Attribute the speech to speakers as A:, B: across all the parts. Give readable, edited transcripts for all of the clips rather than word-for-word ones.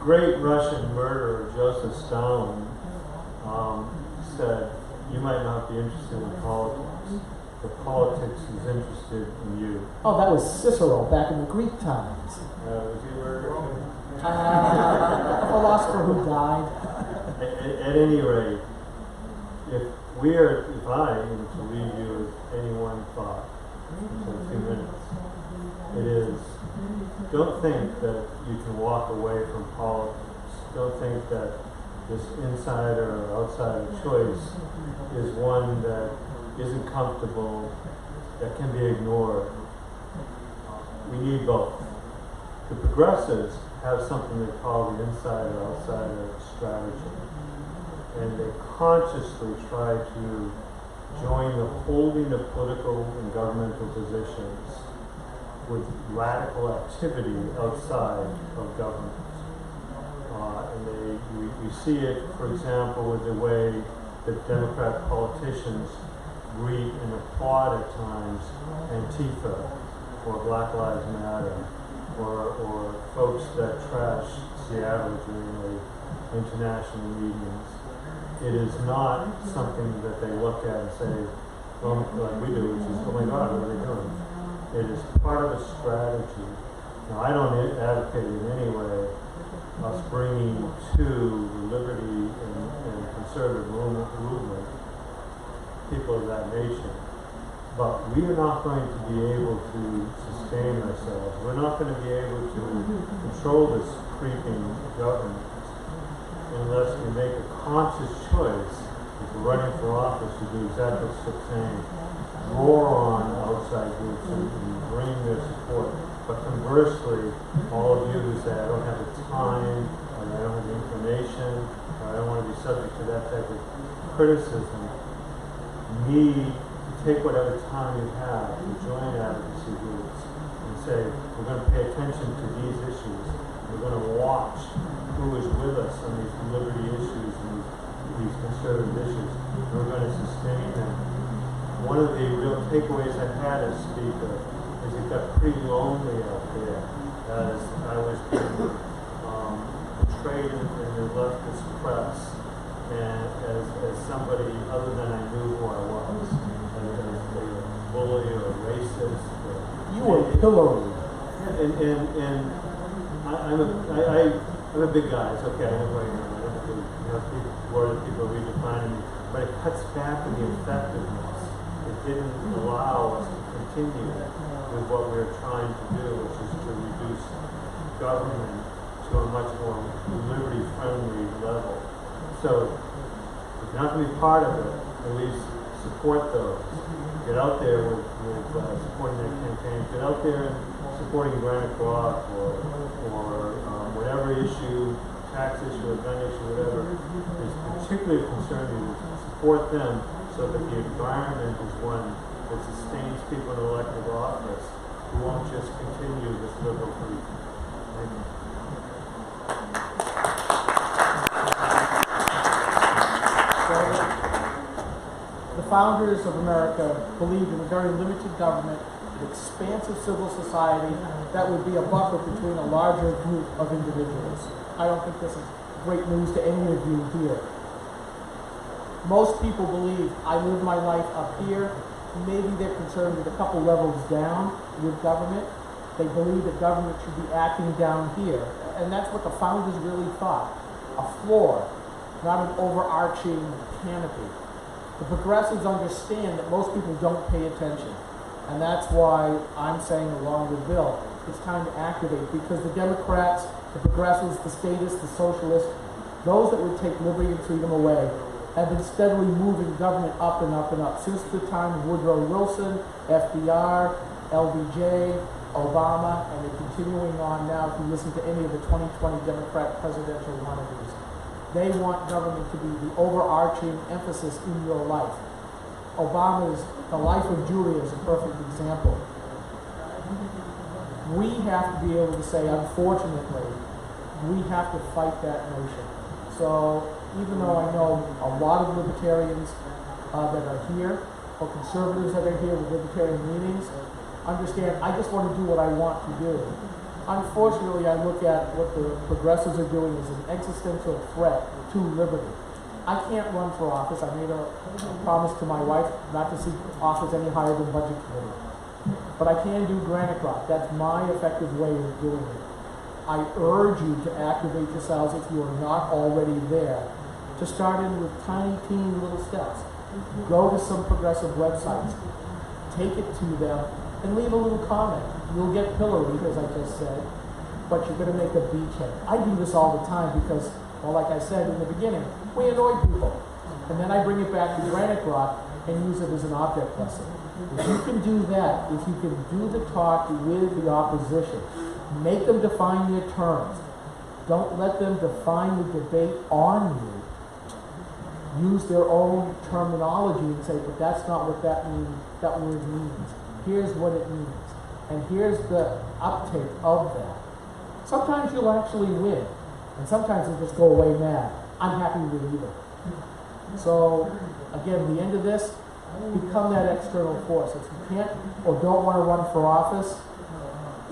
A: Great Russian murderer Joseph Stalin said, "You might not be interested in politics, but politics is interested in you."
B: Oh, that was Cicero back in the Greek times.
A: Was he a murderer?
B: A philosopher who died.
A: At any rate, if I am to leave you with any one thought for a few minutes, it is, don't think that you can walk away from politics. Don't think that this insider or outsider choice is one that isn't comfortable, that can be ignored. We need both. The progressives have something they call the insider-outsider strategy, and they consciously try to join the holding of political and governmental positions with radical activity outside of government. And we see it, for example, with the way that Democrat politicians greet and applaud at times Antifa or Black Lives Matter, or folks that trash Seattle during the international meetings. It is not something that they look at and say, well, like we do, which is, oh my God, what are they doing? It is part of a strategy. Now, I don't advocate in any way us bringing to the liberty and conservative movement people of that nation. But we are not going to be able to sustain ourselves. We're not going to be able to control this creeping government unless we make a conscious choice, if we're running for office, to do exactly what you're saying. Roar on outside groups and bring their support. But conversely, all of you who say, I don't have the time, or I don't have the inclination, or I don't want to be subject to that type of criticism, need to take whatever time you have to join advocacy groups and say, we're going to pay attention to these issues. We're going to watch who is with us on these liberty issues and these conservative issues. And we're going to sustain them. One of the real takeaways I had as speaker is it got pretty lonely out there as I was being portrayed in the leftist press and as somebody other than I knew who I was, as a bully or a racist.
B: You were pilloried.
A: And I'm a big guy. It's okay. I don't know people, people redefining me, but it cuts back to the effectiveness. It didn't allow us to continue with what we were trying to do, which is to reduce government to a much more liberty-friendly level. So, if you're not going to be part of it, at least support those. Get out there with supporting that campaign. Get out there and supporting Granite Cross or whatever issue, tax issue, or gun issue, whatever is particularly concerning you. Support them so that the environment is one that sustains people in elected office who won't just continue this liberal freak. Thank you.
B: The founders of America believed in a very limited government, an expansive civil society that would be a buffer between a larger group of individuals. I don't think this is great news to any of you here. Most people believe I live my life up here. Maybe they're concerned with a couple levels down with government. They believe that government should be acting down here. And that's what the founders really thought. A floor, not an overarching canopy. The progressives understand that most people don't pay attention. And that's why I'm saying, along with Bill, it's time to activate, because the Democrats, the progressives, the statists, the socialists, those that would take liberty and freedom away, have been steadily moving government up and up and up since the time of Woodrow Wilson, FDR, LBJ, Obama, and they're continuing on now if you listen to any of the 2020 Democrat presidential wannabes. They want government to be the overarching emphasis in your life. Obama's The Life of Julia is a perfect example. We have to be able to say, unfortunately, we have to fight that notion. So even though I know a lot of libertarians that are here, or conservatives that are here with libertarian meetings, understand I just want to do what I want to do. Unfortunately, I look at what the progressives are doing as an existential threat to liberty. I can't run for office. I made a promise to my wife not to seek office any higher than budget committee. But I can do granite rock. That's my effective way of doing it. I urge you to activate yourselves if you are not already there, to start in with tiny, teeny little steps. Go to some progressive websites, take it to them, and leave a little comment. You'll get pilloried, as I just said, but you're going to make a beachhead. I do this all the time because, well, like I said in the beginning, we annoy people. And then I bring it back to Granite Rock and use it as an object lesson. If you can do that, if you can do the talk with the opposition, make them define their terms. Don't let them define the debate on you. Use their own terminology and say, but that's not what that word means. Here's what it means. And here's the uptake of that. Sometimes you'll actually win. And sometimes you'll just go away mad. I'm happy with either. So, again, the end of this, become that external force. If you can't or don't want to run for office,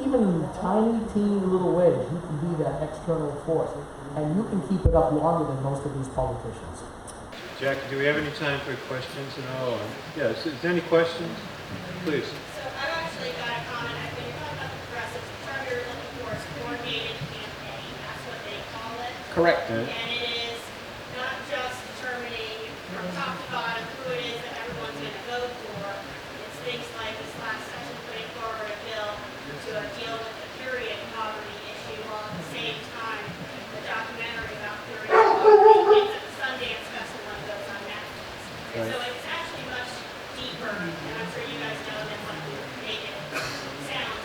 B: even in tiny, teeny little ways, you can be that external force. And you can keep it up longer than most of these politicians.
A: Jackie, do we have any time for questions at all? Yeah, is there any questions? Please.
C: So I've actually got a comment. When you're talking about the progressives, the term you're looking for is coordinated campaign. That's what they call it.
D: Correct.
C: And it is not just determining from top to bottom who it is that everyone's going to vote for. It's things like this last session putting forward a bill to deal with the period poverty issue, while at the same time the documentary about period poverty is at the Sundance Festival and goes on Netflix.
A: Right.
C: So it's actually much deeper, and I'm sure you guys know than what you make it sound.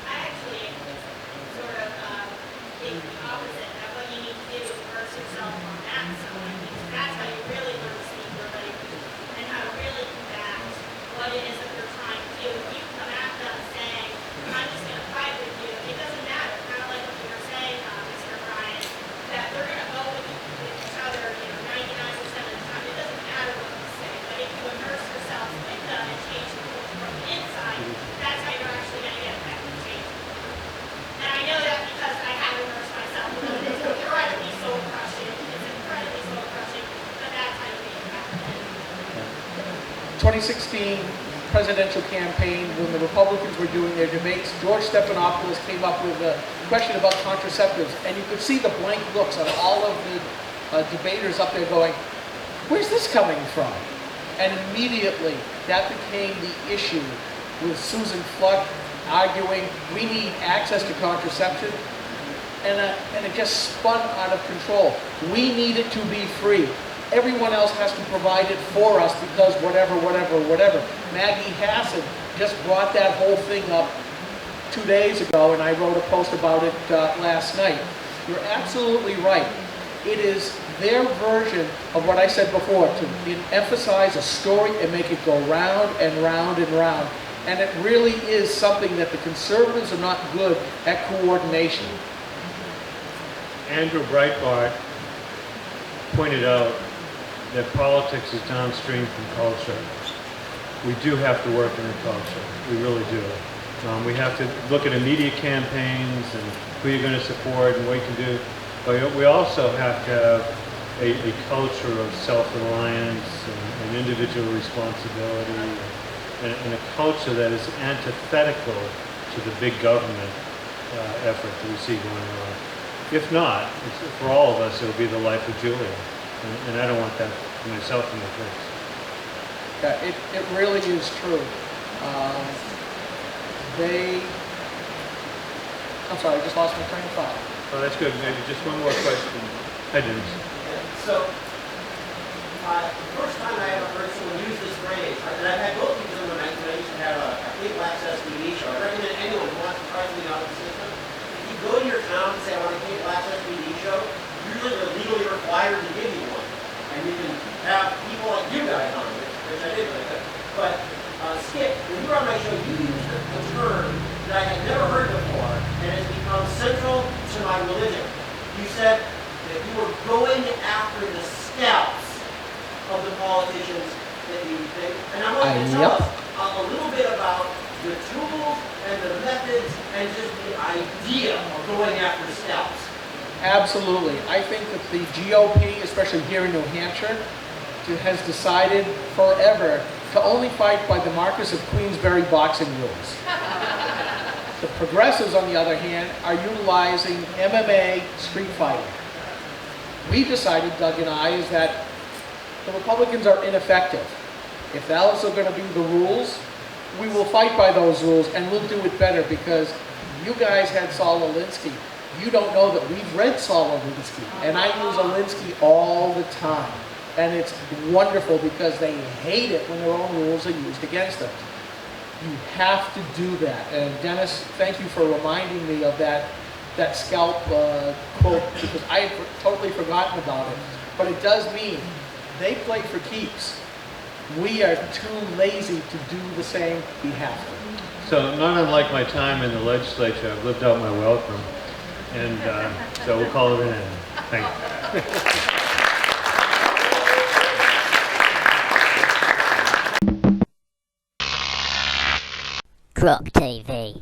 C: I actually sort of think the opposite, that what you need to do is immerse yourself on that side, because that's how you really learn to speak your language and how to really combat what it is that they're trying to do. If you come at them saying, I'm just going to fight with you, it doesn't matter. Kind of like what you were saying, Mr. Ryan, that they're going to go with each other, 99% of the time. It doesn't matter what you say, but if you immerse yourself with them and change the culture from the inside, that's how you're actually going to get effective change. And I know that because I have immersed myself in it. It's incredibly soul-crushing. It's incredibly soul-crushing, but that's how you make it happen.
D: 2016 presidential campaign, when the Republicans were doing their debates, George Stephanopoulos came up with a question about contraceptives, and you could see the blank looks on all of the debaters up there going, where's this coming from? And immediately that became the issue, with Susan Fluck arguing we need access to contraception, and it just spun out of control. We need it to be free. Everyone else has to provide it for us because whatever. Maggie Hassan just brought that whole thing up 2 days ago, and I wrote a post about it last night. You're absolutely right. It is their version of what I said before, to emphasize a story and make it go round and round and round. And it really is something that the conservatives are not good at coordination.
A: Andrew Breitbart pointed out that politics is downstream from culture. We do have to work in the culture. We really do. We have to look at immediate campaigns and who you're going to support and what you can do. But we also have to have a culture of self-reliance and individual responsibility and a culture that is antithetical to the big government effort that we see going on. If not, for all of us, it'll be the life of Julia. And I don't want that for myself in the place.
D: Yeah, it really is true. I'm sorry, I just lost my train of thought.
A: Oh, that's good. Maybe just one more question. Hi, Dennis.
E: So, the first time I ever heard someone use this phrase, and I've had both these when I used to have a cable access TV show. I recommend anyone who wants to try something out of the system. If you go to your town and say, I want a cable access TV show, usually they're legally required to give you one. And you can have people like you guys on, which I did really good. But Skip, when you were on my show, you used a term that I had never heard before, and it's become central to my religion. You said that you were going after the scalps of the politicians that you think. And I want you to tell
D: Yep.
E: us a little bit about the tools and the methods and just the idea of going after scalps.
D: Absolutely. I think that the GOP, especially here in New Hampshire, has decided forever to only fight by the Marquis of Queensberry boxing rules. The progressives, on the other hand, are utilizing MMA street fighting. We decided, Doug and I, is that the Republicans are ineffective. If those are going to be the rules, we will fight by those rules and we'll do it better because you guys had Saul Alinsky. You don't know that we've read Saul Alinsky, and I use Alinsky all the time. And it's wonderful because they hate it when their own rules are used against them. You have to do that. And Dennis, thank you for reminding me of that scalp quote because I had totally forgotten about it. But it does mean they play for keeps. We are too lazy to do the same. We have to.
A: So not unlike my time in the legislature, I've lived out my welcome. And so we'll call it an end. Thank you.
F: Croc TV.